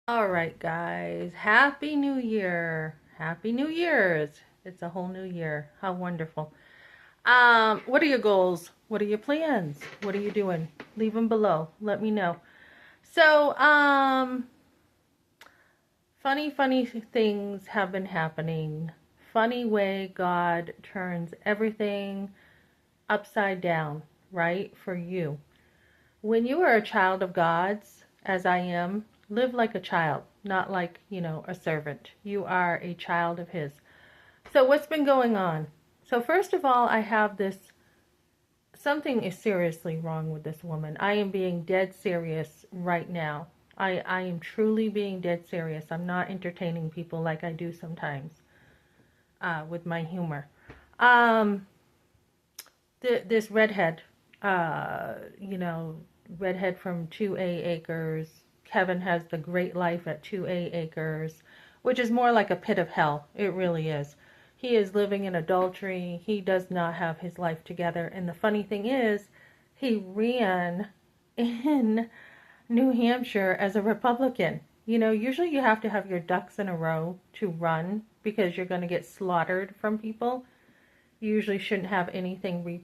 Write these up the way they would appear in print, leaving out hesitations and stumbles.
All right, guys. Happy New Year. Happy New Year's. It's a whole new year. How wonderful. What are your goals? What are your plans? What are you doing? Leave them below. Let me know. So, funny things have been happening. Funny way God turns everything upside down, right? For you. When you are a child of God's, as I am, live like a child, not like, a servant. You are a child of His. So, what's been going on? So, first of all, I have this something is seriously wrong with this woman. I am being dead serious right now. I am truly being dead serious. I'm not entertaining people like I do sometimes with my humor. Um, this redhead, uh, you know, redhead from 2A Acres. Kevin has the great life at 2A Acres, which is more like a pit of hell. It really is. He is living in adultery. He does not have his life together. And the funny thing is, he ran in New Hampshire as a Republican. Usually you have to have your ducks in a row to run because you're going to get slaughtered from people. You usually shouldn't have anything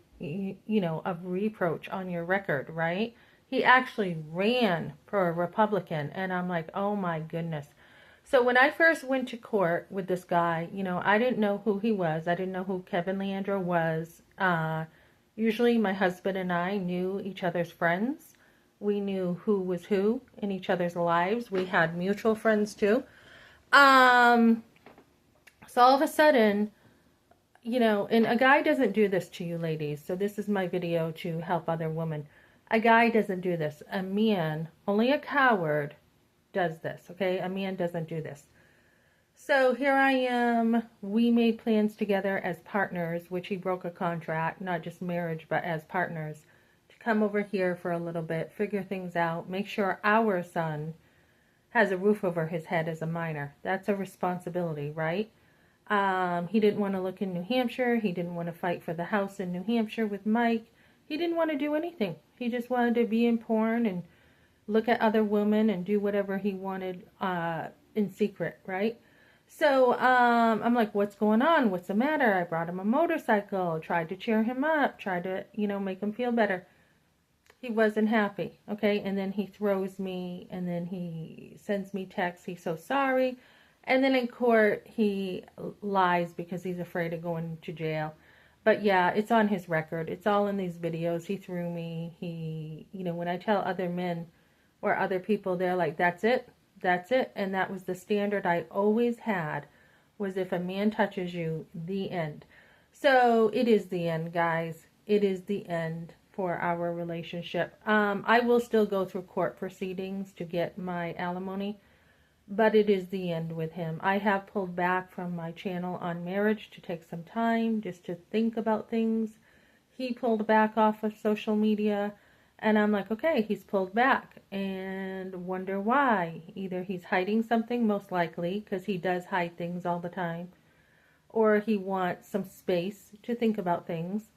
of reproach on your record, right? He actually ran for a Republican, and I'm like, oh my goodness. So when I first went to court with this guy, I didn't know who he was. I didn't know who Kevin Leandro was. Usually my husband and I knew each other's friends. We knew who was who in each other's lives. We had mutual friends too. Um, so all of a sudden, and a guy doesn't do this to you ladies, so this is my video to help other women. A guy doesn't do this. A man, only a coward, does this, okay? A man doesn't do this. So here I am. We made plans together as partners, which he broke a contract, not just marriage, but as partners, to come over here for a little bit, figure things out, make sure our son has a roof over his head as a minor. That's a responsibility, right? He didn't want to look in New Hampshire. He didn't want to fight for the house in New Hampshire with Mike. He didn't want to do anything. He just wanted to be in porn and look at other women and do whatever he wanted in secret, right? So I'm like, what's going on? What's the matter? I brought him a motorcycle, tried to cheer him up, tried to, make him feel better. He wasn't happy, okay? And then he throws me, and then he sends me texts. He's so sorry. And then in court, he lies because he's afraid of going to jail. But yeah, it's on his record. It's all in these videos. He threw me. When I tell other men or other people, they're like, that's it. That's it. And that was the standard I always had, was if a man touches you, the end. So it is the end, guys. It is the end for our relationship. I will still go through court proceedings to get my alimony, but it is the end with him. I have pulled back from my channel on marriage to take some time just to think about things. He pulled back off of social media, and I'm like, okay, he's pulled back, and wonder why. Either he's hiding something, most likely, because he does hide things all the time, or he wants some space to think about things.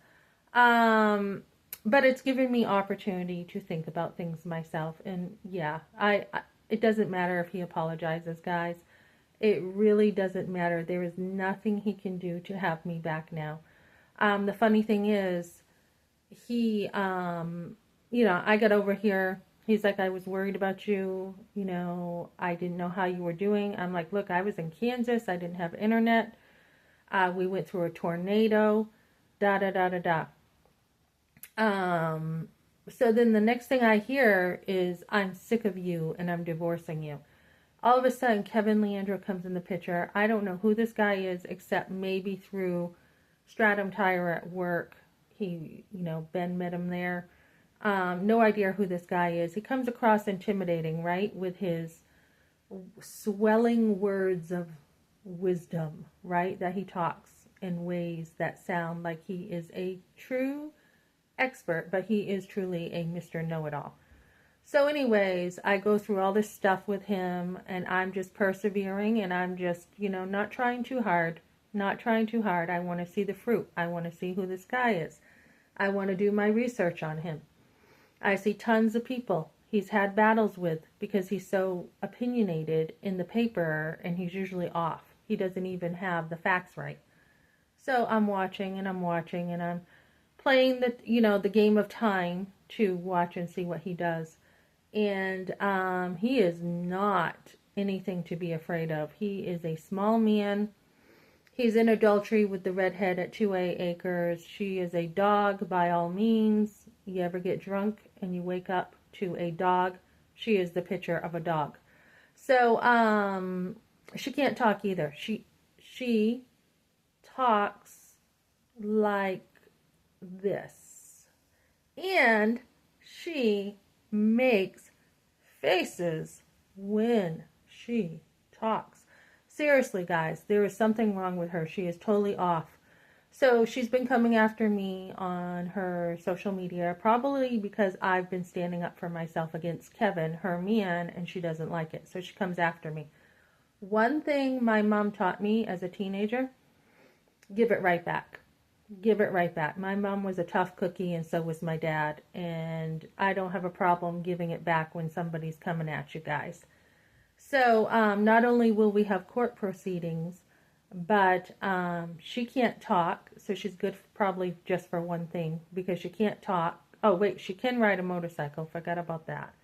But it's given me opportunity to think about things myself, and yeah, I it doesn't matter if he apologizes, guys. It really doesn't matter. There is nothing he can do to have me back now. The funny thing is, he, I got over here. He's like, I was worried about you. I didn't know how you were doing. I'm like, look, I was in Kansas. I didn't have internet. We went through a tornado. Da da da da da. So then the next thing I hear is, I'm sick of you and I'm divorcing you. All of a sudden, Kevin Leandro comes in the picture. I don't know who this guy is, except maybe through Stratum Tire at work. He, Ben met him there. No idea who this guy is. He comes across intimidating, right? With his swelling words of wisdom, right? That he talks in ways that sound like he is a true expert, but he is truly a Mr. Know-it-all. So anyways, I go through all this stuff with him, and I'm just persevering, and I'm just, not trying too hard. Not trying too hard. I want to see the fruit. I want to see who this guy is. I want to do my research on him. I see tons of people. he's had battles with because he's so opinionated in the paper and he's usually off. He doesn't even have the facts right. So I'm watching and I'm watching and I'm playing the game of time to watch and see what he does. And he is not anything to be afraid of. He is a small man. He's in adultery with the redhead at 2A Acres. She is a dog by all means. You ever get drunk and you wake up to a dog? She is the picture of a dog. So she can't talk either. She talks like this. And she makes faces when she talks. Seriously, guys, there is something wrong with her. She is totally off. So she's been coming after me on her social media, probably because I've been standing up for myself against Kevin, her man, and she doesn't like it. So she comes after me. One thing my mom taught me as a teenager, give it right back. Give it right back. My mom was a tough cookie and so was my dad. And I don't have a problem giving it back when somebody's coming at you guys. So not only will we have court proceedings, but she can't talk. So she's good probably just for one thing because she can't talk. Oh, wait, she can ride a motorcycle. Forgot about that.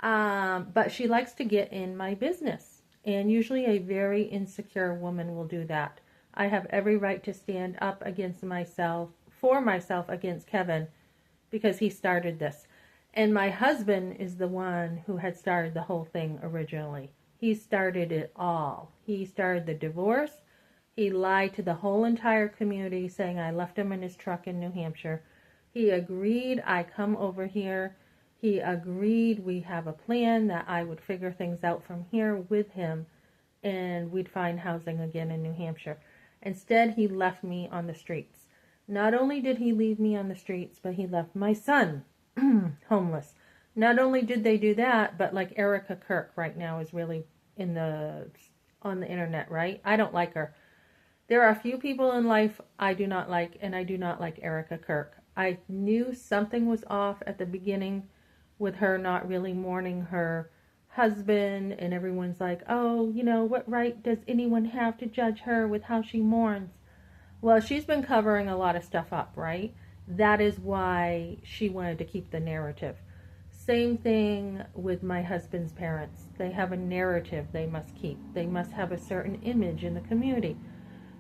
But she likes to get in my business. And usually a very insecure woman will do that. I have every right to stand up for myself against Kevin because he started this. And my husband is the one who had started the whole thing originally. He started it all. He started the divorce. He lied to the whole entire community saying I left him in his truck in New Hampshire. He agreed I come over here. He agreed we have a plan that I would figure things out from here with him and we'd find housing again in New Hampshire. Instead, he left me on the streets. Not only did he leave me on the streets, but he left my son homeless. Not only did they do that, but like Erica Kirk right now is really on the internet, right? I don't like her. There are a few people in life I do not like, and I do not like Erica Kirk. I knew something was off at the beginning with her not really mourning her husband, and everyone's like, oh, what right does anyone have to judge her with how she mourns? Well, she's been covering a lot of stuff up, right? That is why she wanted to keep the narrative. Same thing with my husband's parents. They have a narrative they must keep. They must have a certain image in the community.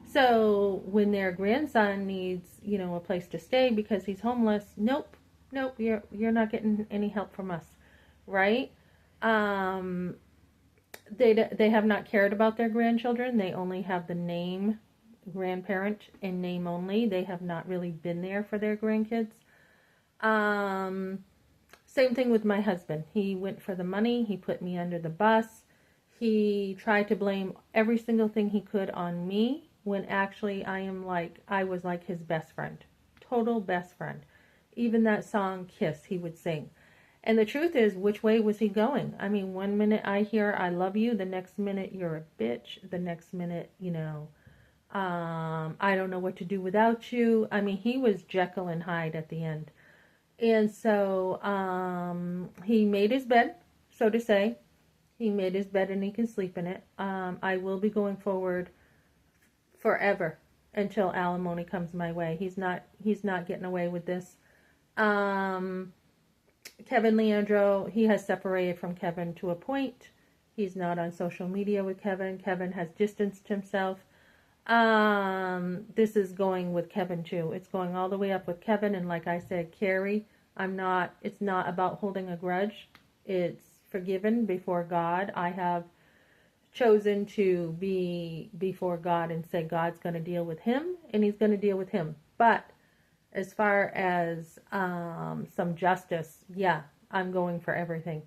So when their grandson needs, a place to stay because he's homeless, nope, you're not getting any help from us, right? They have not cared about their grandchildren. They only have the name grandparent in name only. They have not really been there for their grandkids. Same thing with my husband. He went for the money. He put me under the bus. He tried to blame every single thing he could on me when actually I was like his best friend. Total best friend. Even that song Kiss he would sing. And the truth is, which way was he going? I mean, one minute I hear I love you, the next minute you're a bitch, the next minute, I don't know what to do without you. I mean, he was Jekyll and Hyde at the end. And so he made his bed, so to say. He made his bed and he can sleep in it. I will be going forward forever until alimony comes my way. He's not getting away with this. Kevin Leandro, he has separated from Kevin to a point. He's not on social media with Kevin. Kevin has distanced himself. This is going with Kevin too. It's going all the way up with Kevin. And like I said, Carrie, it's not about holding a grudge. It's forgiven before God. I have chosen to be before God and say God's going to deal with him and he's going to deal with him. But as far as some justice, yeah, I'm going for everything.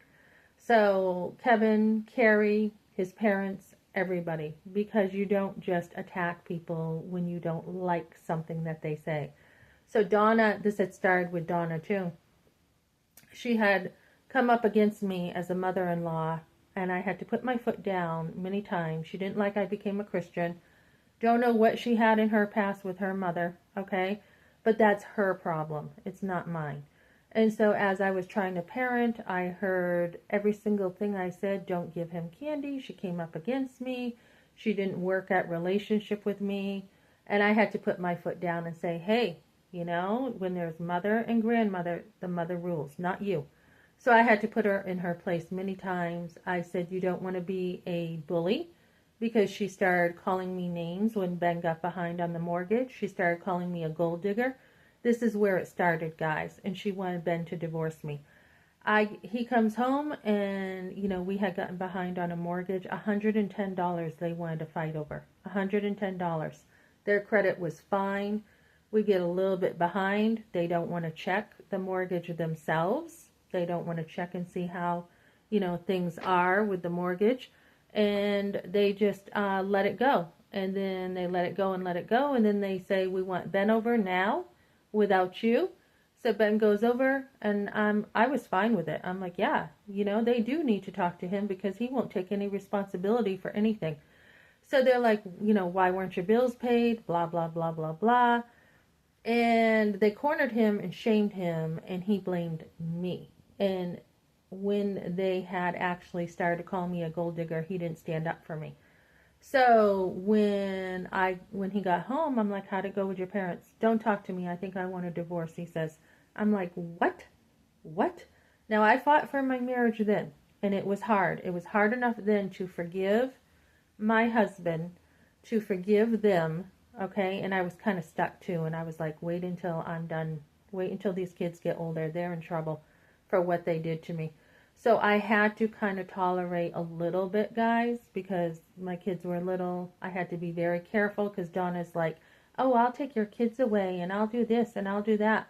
So Kevin, Carrie, his parents, everybody, because you don't just attack people when you don't like something that they say. So Donna, this had started with Donna too. She had come up against me as a mother-in-law, and I had to put my foot down many times. She didn't like I became a Christian. Don't know what she had in her past with her mother, okay? But that's her problem. It's not mine. And so as I was trying to parent, I heard every single thing I said. Don't give him candy. She came up against me. She didn't work at relationship with me. And I had to put my foot down and say, hey, when there's mother and grandmother, the mother rules, not you. So I had to put her in her place many times. I said, you don't want to be a bully, because she started calling me names when Ben got behind on the mortgage. She started calling me a gold digger. This is where it started, guys. And she wanted Ben to divorce me. He comes home and, we had gotten behind on a mortgage. $110 they wanted to fight over. $110. Their credit was fine. We get a little bit behind. They don't want to check the mortgage themselves. They don't want to check and see how, things are with the mortgage. And they just let it go. And then they let it go and let it go. And then they say, we want Ben over now without you. So Ben goes over, and I was fine with it. I'm like, yeah, they do need to talk to him because he won't take any responsibility for anything. So they're like, why weren't your bills paid? Blah, blah, blah, blah, blah. And they cornered him and shamed him, and he blamed me. And when they had actually started to call me a gold digger, he didn't stand up for me. So when he got home, I'm like, how'd it go with your parents? Don't talk to me. I think I want a divorce, he says. I'm like, what? What? Now, I fought for my marriage then, and it was hard. It was hard enough then to forgive my husband, to forgive them, okay? And I was kind of stuck too, and I was like, wait until I'm done. Wait until these kids get older. They're in trouble for what they did to me. So I had to kind of tolerate a little bit, guys, because my kids were little. I had to be very careful because Donna's like, oh, I'll take your kids away, and I'll do this, and I'll do that.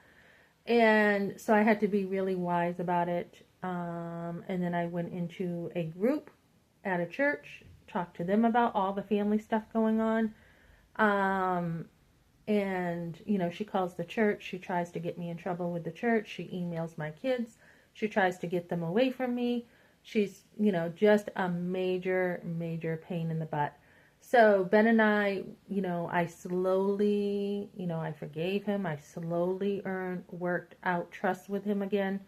And so I had to be really wise about it. And then I went into a group at a church, talked to them about all the family stuff going on. And, she calls the church. She tries to get me in trouble with the church. She emails my kids. She tries to get them away from me. She's, just a major, major pain in the butt. So Ben and I, I slowly, I forgave him. I slowly worked out trust with him again.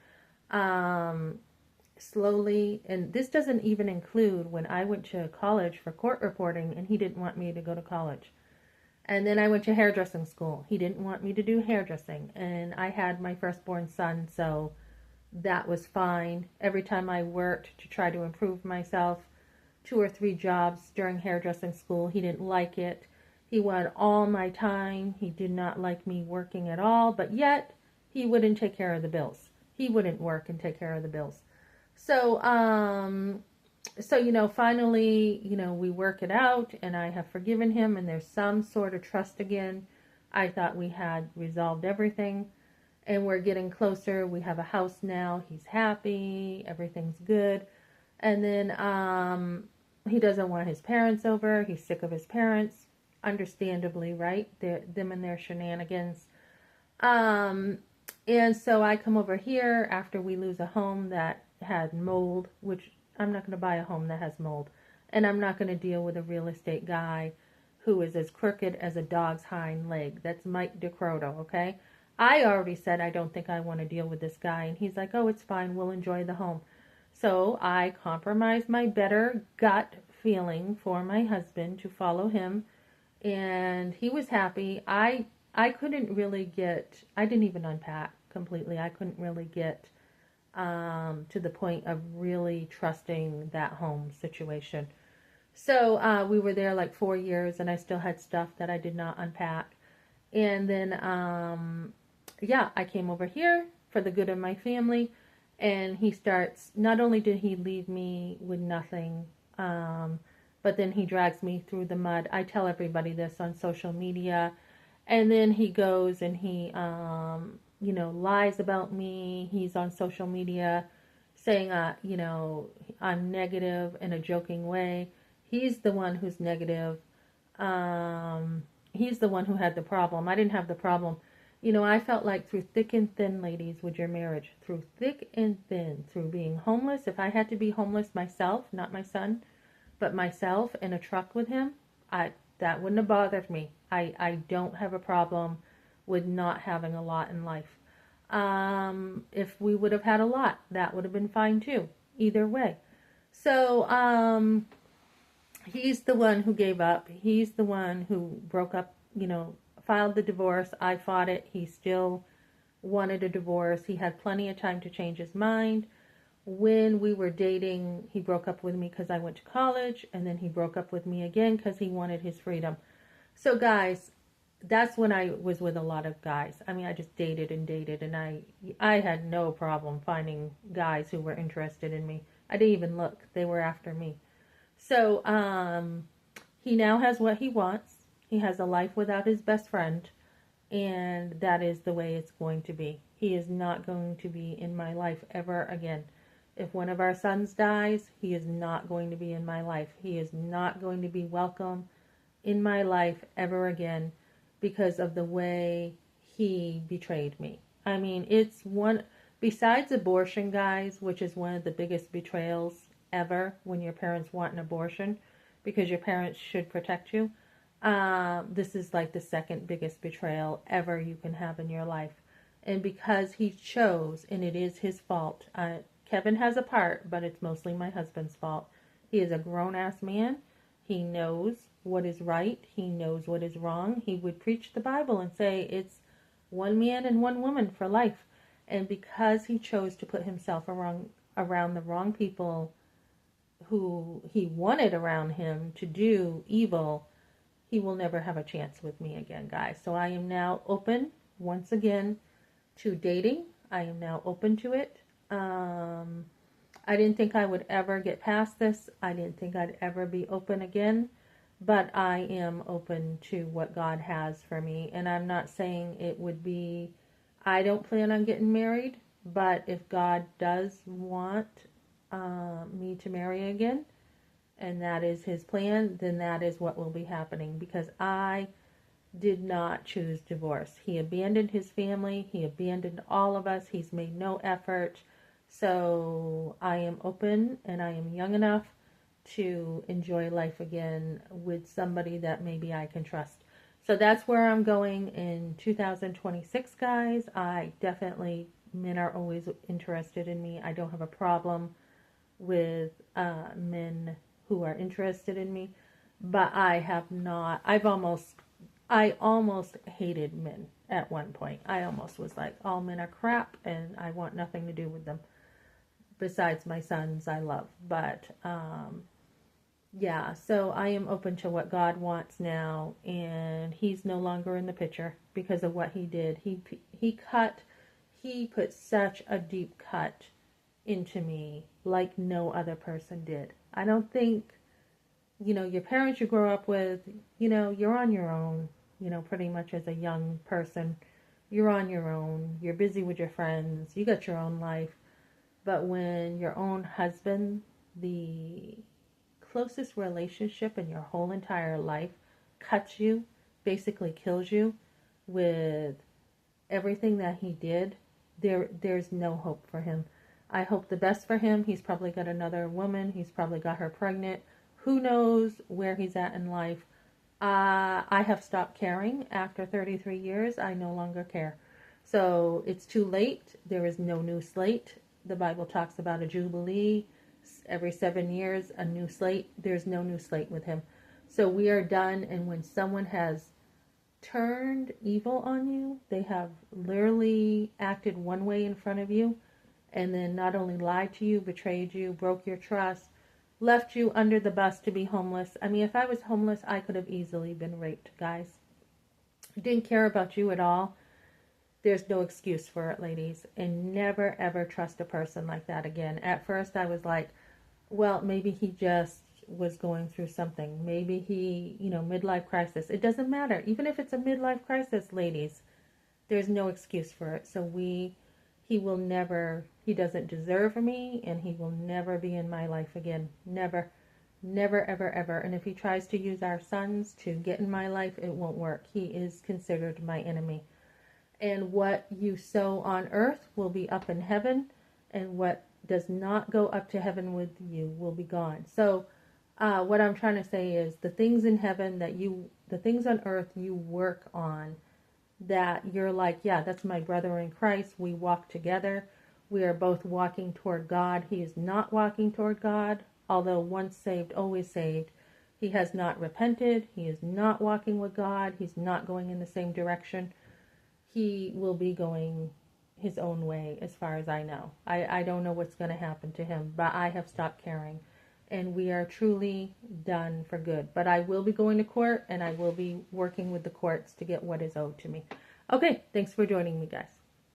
Slowly, and this doesn't even include when I went to college for court reporting and he didn't want me to go to college. And then I went to hairdressing school. He didn't want me to do hairdressing. And I had my firstborn son, so that was fine. Every time I worked to try to improve myself, 2 or 3 jobs during hairdressing school, he didn't like it. He wanted all my time. He did not like me working at all, but yet he wouldn't take care of the bills. He wouldn't work and take care of the bills. So, finally, we work it out, and I have forgiven him, and there's some sort of trust again. I thought we had resolved everything, and we're getting closer. We have a house now. He's happy. Everything's good. And then he doesn't want his parents over. He's sick of his parents, understandably, right? Them and their shenanigans. And so I come over here after we lose a home that had mold, which I'm not going to buy a home that has mold. And I'm not going to deal with a real estate guy who is as crooked as a dog's hind leg. That's Mike DeCroto, okay? I already said I don't think I want to deal with this guy. And he's like, oh, it's fine. We'll enjoy the home. So I compromised my better gut feeling for my husband to follow him. And he was happy. I couldn't really I didn't even unpack completely. I couldn't really get to the point of really trusting that home situation. So we were there like 4 years, and I still had stuff that I did not unpack. And then, I came over here for the good of my family, and he starts, not only did he leave me with nothing, but then he drags me through the mud. I tell everybody this on social media, and then he goes and he, lies about me. He's on social media saying, I'm negative in a joking way. He's the one who's negative. He's the one who had the problem. I didn't have the problem. I felt like through thick and thin, ladies, with your marriage, through thick and thin, through being homeless, if I had to be homeless myself, not my son, but myself in a truck with him, that wouldn't have bothered me. I don't have a problem with not having a lot in life. If we would have had a lot, that would have been fine too. Either way. So, he's the one who gave up. He's the one who broke up, filed the divorce. I fought it. He still wanted a divorce. He had plenty of time to change his mind. When we were dating, he broke up with me because I went to college, and then he broke up with me again because he wanted his freedom. So, guys, that's when I was with a lot of guys. I mean, I just dated and dated, and I had no problem finding guys who were interested in me. I didn't even look. They were after me. So, he now has what he wants. He has a life without his best friend, and that is the way it's going to be. He is not going to be in my life ever again. If one of our sons dies, he is not going to be in my life. He is not going to be welcome in my life ever again because of the way he betrayed me. I mean, it's one, besides abortion, guys, which is one of the biggest betrayals ever when your parents want an abortion because your parents should protect you. This is like the second biggest betrayal ever you can have in your life. And because he chose, and it is his fault, Kevin has a part, but it's mostly my husband's fault. He is a grown-ass man. He knows what is right. He knows what is wrong. He would preach the Bible and say it's one man and one woman for life. And because he chose to put himself around the wrong people who he wanted around him to do evil, he will never have a chance with me again, guys. So I am now open, once again, to dating. I am now open to it. I didn't think I would ever get past this. I didn't think I'd ever be open again. But I am open to what God has for me. And I'm not saying it would be, I don't plan on getting married. But if God does want me to marry again, and that is his plan, then that is what will be happening. Because I did not choose divorce. He abandoned his family. He abandoned all of us. He's made no effort. So I am open and I am young enough to enjoy life again with somebody that maybe I can trust. So that's where I'm going in 2026, guys. I definitely, men are always interested in me. I don't have a problem with men who are interested in me, but I almost hated men at one point. I almost was like, all men are crap and I want nothing to do with them. Besides my sons I love. But, yeah, so I am open to what God wants now, and he's no longer in the picture because of what he did. He put such a deep cut into me like no other person did. I don't think, your parents you grow up with, you're on your own, pretty much as a young person. You're on your own. You're busy with your friends. You got your own life. But when your own husband, the closest relationship in your whole entire life, cuts you, basically kills you with everything that he did, there's no hope for him. I hope the best for him. He's probably got another woman. He's probably got her pregnant. Who knows where he's at in life. I have stopped caring after 33 years. I no longer care. So it's too late. There is no new slate. The Bible talks about a jubilee. Every 7 years, a new slate. There's no new slate with him. So we are done. And when someone has turned evil on you, they have literally acted one way in front of you, and then not only lied to you, betrayed you, broke your trust, left you under the bus to be homeless. I mean, if I was homeless, I could have easily been raped, guys. Didn't care about you at all. There's no excuse for it, ladies. And never, ever trust a person like that again. At first, I was like, well, maybe he just was going through something. Maybe he, midlife crisis. It doesn't matter. Even if it's a midlife crisis, ladies, there's no excuse for it. So he doesn't deserve me, and he will never be in my life again. Never, never, ever, ever. And if he tries to use our sons to get in my life, it won't work. He is considered my enemy. And what you sow on earth will be up in heaven, and what does not go up to heaven with you will be gone. So what I'm trying to say is the things in heaven the things on earth you work on, that you're like, yeah, that's my brother in Christ. We walk together. We are both walking toward God. He is not walking toward God, although once saved, always saved. He has not repented. He is not walking with God. He's not going in the same direction. He will be going his own way as far as I know. I don't know what's going to happen to him, but I have stopped caring. And we are truly done for good. But I will be going to court, and I will be working with the courts to get what is owed to me. Okay, thanks for joining me, guys.